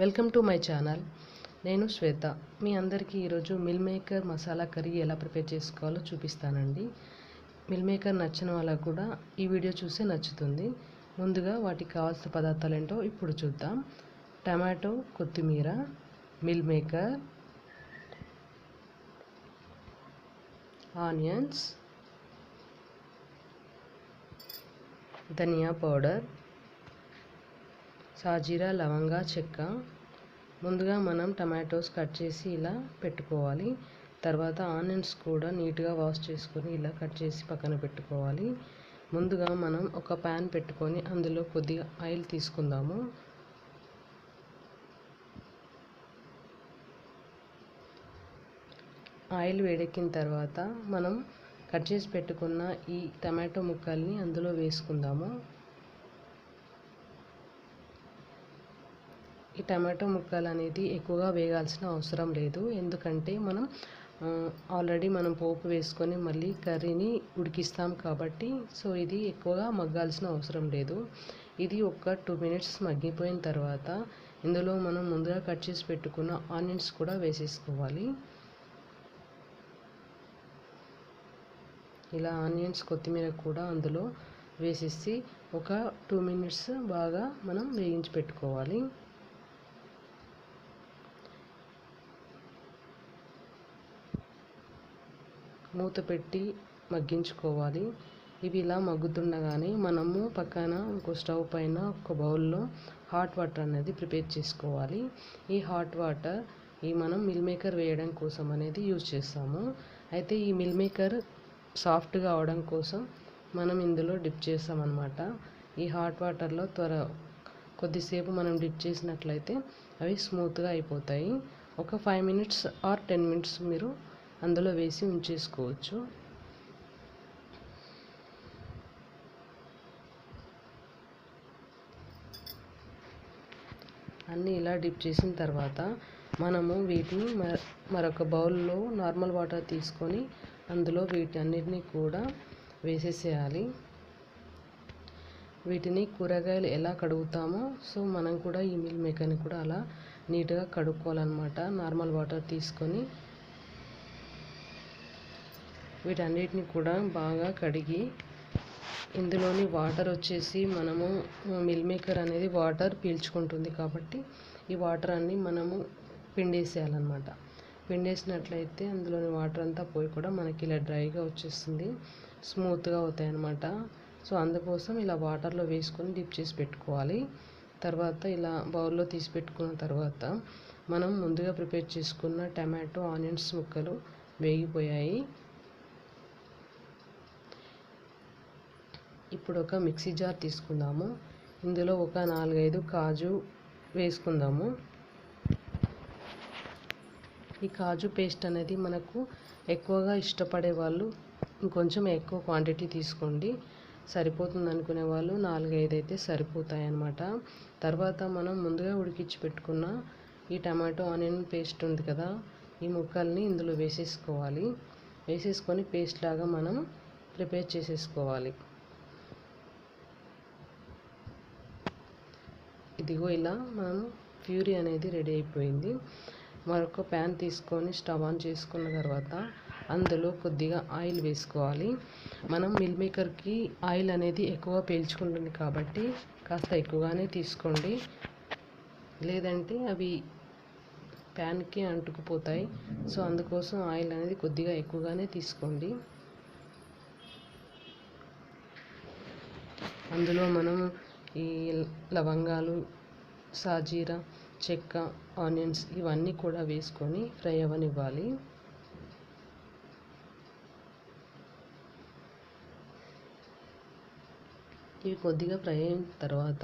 Welcome to my channel. నేను శ్వేత. మీ అందరికీ ఈరోజు మిల్ మేకర్ మసాలా కర్రీ ఎలా ప్రిపేర్ చేసుకోవాలో చూపిస్తానండి. మిల్ మేకర్ నచ్చిన వాళ్ళకు కూడా ఈ వీడియో చూస్తే నచ్చుతుంది. ముందుగా వాటికి కావాల్సిన పదార్థాలు ఏంటో ఇప్పుడు చూద్దాం. టమాటో, కొత్తిమీర, మిల్ మేకర్, ఆనియన్స్, ధనియా పౌడర్, సాజీరా, లవంగా, చెక్క. ముందుగా మనం టమాటోస్ కట్ చేసి ఇలా పెట్టుకోవాలి. తర్వాత ఆనియన్స్ కూడా నీట్గా వాష్ చేసుకొని ఇలా కట్ చేసి పక్కన పెట్టుకోవాలి. ముందుగా మనం ఒక ప్యాన్ పెట్టుకొని అందులో కొద్దిగా ఆయిల్ తీసుకుందాము. ఆయిల్ వేడెక్కిన తర్వాత మనం కట్ చేసి పెట్టుకున్న ఈ టమాటో ముక్కల్ని అందులో వేసుకుందాము. ఈ టమాటో ముక్కలు అనేది ఎక్కువగా వేగాల్సిన అవసరం లేదు, ఎందుకంటే మనం ఆల్రెడీ పోపు వేసుకొని మళ్ళీ కర్రీని ఉడికిస్తాం కాబట్టి ఇది ఎక్కువగా మగ్గాల్సిన అవసరం లేదు. ఇది ఒక 2 minutes మగ్గిపోయిన తర్వాత ఇందులో మనం ముందుగా కట్ చేసి పెట్టుకున్న ఆనియన్స్ కూడా వేసేసుకోవాలి. ఇలా ఆనియన్స్, కొత్తిమీర కూడా అందులో వేసేసి ఒక 2 minutes బాగా మనం వేయించి పెట్టుకోవాలి. మూత పెట్టి మగ్గించుకోవాలి. ఇవి ఇలా మగ్గుతుండగానే మనము పక్కన ఇంకో స్టవ్ పైన ఒక బౌల్లో హాట్ వాటర్ అనేది ప్రిపేర్ చేసుకోవాలి. ఈ హాట్ వాటర్ మనం మిల్ మేకర్ వేయడం కోసం అనేది యూజ్ చేస్తాము. అయితే ఈ మిల్ మేకర్ సాఫ్ట్గా అవడం కోసం మనం ఇందులో డిప్ చేస్తామన్నమాట. ఈ హాట్ వాటర్లో కొద్దిసేపు మనం డిప్ చేసినట్లయితే అవి స్మూత్గా అయిపోతాయి. ఒక 5 minutes or 10 minutes మీరు అందులో వేసి ఉంచేసుకోవచ్చు. అన్నీ ఇలా డిప్ చేసిన తర్వాత మనము వీటిని మరొక బౌల్లో నార్మల్ వాటర్ తీసుకొని అందులో వీటన్నిటిని కూడా వేసేసేయాలి. వీటిని కూరగాయలు ఎలా కడుగుతామో మనం కూడా ఈ మిల్ మేకర్ని కూడా అలా నీట్గా కడుక్కోవాలన్నమాట. నార్మల్ వాటర్ తీసుకొని వీటన్నిటిని కూడా బాగా కడిగి ఇందులోని వాటర్ వచ్చేసి మనము మిల్ మేకర్ అనేది వాటర్ పీల్చుకుంటుంది కాబట్టి ఈ వాటర్ అన్నీ మనము పిండేసేయాలన్నమాట. పిండేసినట్లయితే అందులోని వాటర్ అంతా పోయి కూడా మనకి ఇలా డ్రైగా వచ్చేస్తుంది, స్మూత్గా అవుతాయి అన్నమాట. అందుకోసం ఇలా వాటర్లో వేసుకొని డిప్ చేసి పెట్టుకోవాలి. తర్వాత ఇలా బౌల్లో తీసి పెట్టుకున్న తర్వాత మనం ముందుగా ప్రిపేర్ చేసుకున్న టమాటో, ఆనియన్స్ ముక్కలు వేగిపోయాయి. ఇప్పుడు ఒక మిక్సీ జార్ తీసుకుందాము. ఇందులో ఒక 4-5 కాజు వేసుకుందాము. ఈ కాజు పేస్ట్ అనేది మనకు ఎక్కువగా ఇష్టపడే వాళ్ళు ఇంకొంచెం ఎక్కువ క్వాంటిటీ తీసుకోండి, సరిపోతుంది అనుకునే వాళ్ళు 4-5 అయితే సరిపోతాయి అన్నమాట. తర్వాత మనం ముందుగా ఉడికించి పెట్టుకున్న ఈ టమాటో ఆనియన్ పేస్ట్ ఉంది కదా, ఈ ముక్కల్ని ఇందులో వేసేసుకోవాలి. వేసేసుకొని పేస్ట్ లాగా మనం ప్రిపేర్ చేసేసుకోవాలి. ఇదిగో ఇలా మనం ప్యూరీ అనేది రెడీ అయిపోయింది. మరొక ప్యాన్ తీసుకొని స్టవ్ ఆన్ చేసుకున్న తర్వాత అందులో కొద్దిగా ఆయిల్ వేసుకోవాలి. మనం మిల్ మేకర్కి ఆయిల్ అనేది ఎక్కువ పీల్చుకుంటుంది కాబట్టి కాస్త ఎక్కువగానే తీసుకోండి, లేదంటే అవి ప్యాన్కి అంటుకుపోతాయి. అందుకోసం ఆయిల్ అనేది కొద్దిగా ఎక్కువగానే తీసుకోండి. అందులో మనం ఈ లవంగాలు, సాజీరా, చెక్క, ఆనియన్స్ ఇవన్నీ కూడా వేసుకొని ఫ్రై అవ్వనివ్వాలి. ఇవి కొద్దిగా ఫ్రై అయిన తర్వాత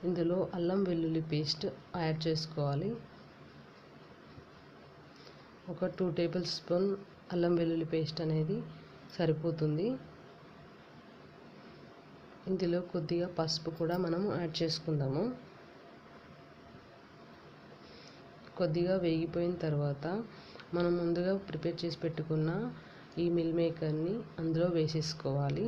ఇందులో అల్లం వెల్లుల్లి పేస్ట్ యాడ్ చేసుకోవాలి. ఒక 2 tablespoon అల్లం వెల్లుల్లి పేస్ట్ అనేది సరిపోతుంది. ఇందులో కొద్దిగా పసుపు కూడా మనం యాడ్ చేసుకుందాము. కొద్దిగా వేగిపోయిన తర్వాత మనం ముందుగా ప్రిపేర్ చేసి పెట్టుకున్న ఈ మిల్ మేకర్ని అందులో వేసేసుకోవాలి.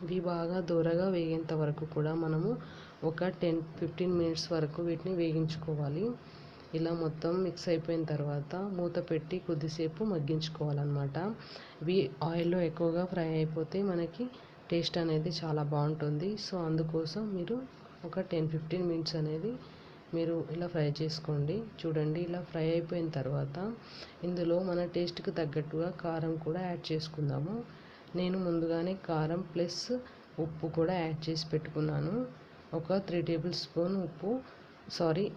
ఇవి బాగా దూరగా వేగేంత వరకు కూడా మనము ఒక 10-15 మినిట్స్ వరకు వీటిని వేగించుకోవాలి. ఇలా మొత్తం మిక్స్ అయిపోయిన తర్వాత మూత పెట్టి కొద్దిసేపు మగ్గించుకోవాలన్నమాట. ఇవి ఆయిల్లో ఎక్కువగా ఫ్రై అయిపోతే మనకి టేస్ట్ అనేది చాలా బాగుంటుంది. సో అందుకోసం మీరు ఒక 10-15 మినిట్స్ అనేది మీరు ఇలా ఫ్రై చేసుకోండి. చూడండి, ఇలా ఫ్రై అయిపోయిన తర్వాత ఇందులో మన టేస్ట్కి తగ్గట్టుగా కారం కూడా యాడ్ చేసుకుందాము. నేను ముందుగానే కారం ప్లస్ ఉప్పు కూడా యాడ్ చేసి పెట్టుకున్నాను. ఒక 3 టేబుల్ స్పూన్ ఉప్పు,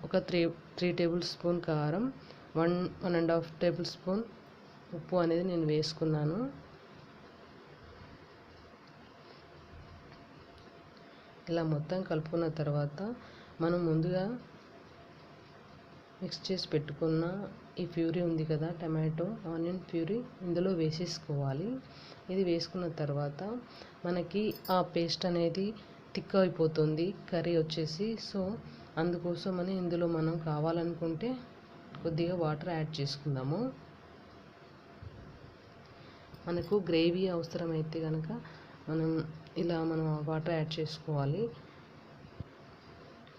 ఒక 3 టేబుల్ స్పూన్ కారం, 1.5 టేబుల్ స్పూన్ ఉప్పు అనేది నేను వేసుకున్నాను. ఇలా మొత్తం కలుపుకున్న తర్వాత మనం ముందుగా మిక్స్ చేసి పెట్టుకున్న ఈ ప్యూరీ ఉంది కదా, టమాటో ఆనియన్ ప్యూరీ, ఇందులో వేసేసుకోవాలి. ఇది వేసుకున్న తర్వాత మనకి ఆ పేస్ట్ అనేది థిక్ అయిపోతుంది కర్రీ వచ్చేసి. సో అందుకోసమని ఇందులో మనం కావాలనుకుంటే కొద్దిగా వాటర్ యాడ్ చేసుకుందాము. మనకు గ్రేవీ అవసరమైతే కనుక మనం వాటర్ యాడ్ చేసుకోవాలి.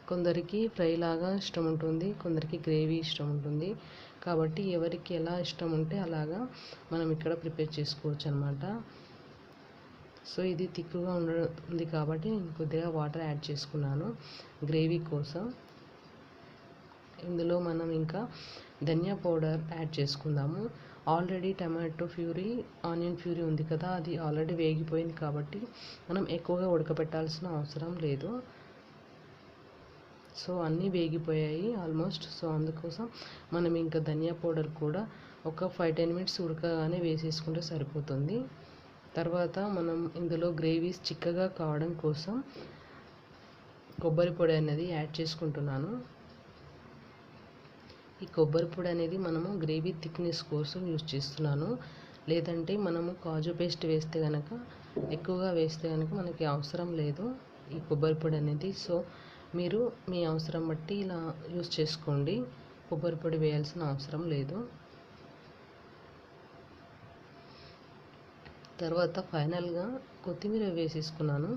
కొందరికి ఫ్రై లాగా ఇష్టం ఉంటుంది, కొందరికి గ్రేవీ ఇష్టం ఉంటుంది. కాబట్టి ఎవరికి ఎలా ఇష్టం ఉంటే అలాగా మనం ఇక్కడ ప్రిపేర్ చేసుకోవచ్చు అన్నమాట. సో ఇది థిక్గా ఉంది కాబట్టి నేను కొద్దిగా వాటర్ యాడ్ చేసుకున్నాను గ్రేవీ కోసం. ఇందులో మనం ఇంకా ధనియా పౌడర్ యాడ్ చేసుకుందాము. Already tomato puree, onion puree ఉంది కదా, అది ఆల్రెడీ వేగిపోయింది కాబట్టి మనం ఎక్కువగా ఉడకబెట్టాల్సిన అవసరం లేదు. సో అన్నీ వేగిపోయాయి ఆల్మోస్ట్. సో అందుకోసం మనం ఇంకా ధనియా పౌడర్ కూడా ఒక 5-10 మినిట్స్ ఉడకగానే వేసేసుకుంటే సరిపోతుంది. తర్వాత మనం ఇందులో గ్రేవీస్ చిక్కగా కావడం కోసం కొబ్బరి పొడి అనేది యాడ్ చేసుకుంటున్నాను. ఈ కొబ్బరి పొడి అనేది మనము గ్రేవీ థిక్నెస్ కోసం యూజ్ చేస్తున్నాను. లేదంటే మనము కాజు పేస్ట్ వేస్తే కనుక, ఎక్కువగా వేస్తే కనుక మనకి అవసరం లేదు ఈ కొబ్బరి పొడి అనేది. సో మీరు మీ అవసరం బట్టి ఇలా యూజ్ చేసుకోండి, కొబ్బరి పొడి వేయాల్సిన అవసరం లేదు. తర్వాత ఫైనల్గా కొత్తిమీర వేసేసుకున్నాను.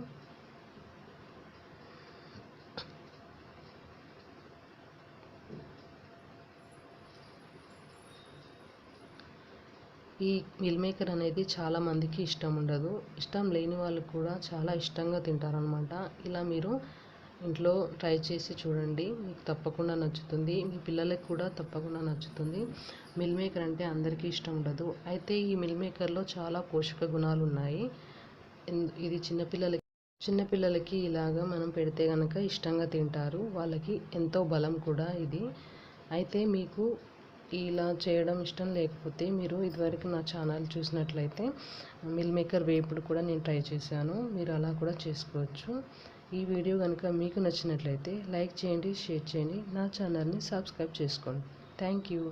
ఈ మిల్ మేకర్ అనేది చాలామందికి ఇష్టం ఉండదు. ఇష్టం లేని వాళ్ళు కూడా చాలా ఇష్టంగా తింటారనమాట. ఇలా మీరు ఇంట్లో ట్రై చేసి చూడండి, మీకు తప్పకుండా నచ్చుతుంది. మీ పిల్లలకు కూడా తప్పకుండా నచ్చుతుంది. మిల్ మేకర్ అంటే అందరికీ ఇష్టం ఉండదు. అయితే ఈ మిల్ మేకర్లో చాలా పోషక గుణాలు ఉన్నాయి. ఇది చిన్నపిల్లలకి ఇలాగా మనం పెడితే కనుక ఇష్టంగా తింటారు. వాళ్ళకి ఎంతో బలం కూడా ఇది. అయితే మీకు ఇలా చేయడం ఇష్టం లేకపోతే మీరు ఇదివరకు నా ఛానల్ చూసినట్లయితే మిల్ మేకర్ వేపుడు కూడా నేను ట్రై చేశాను. మీరు అలా కూడా చేసుకోవచ్చు. ఈ వీడియో కనుక మీకు నచ్చినట్లయితే లైక్ చేయండి, షేర్ చేయండి, నా ఛానల్ని సబ్స్క్రైబ్ చేసుకోండి. Thank you.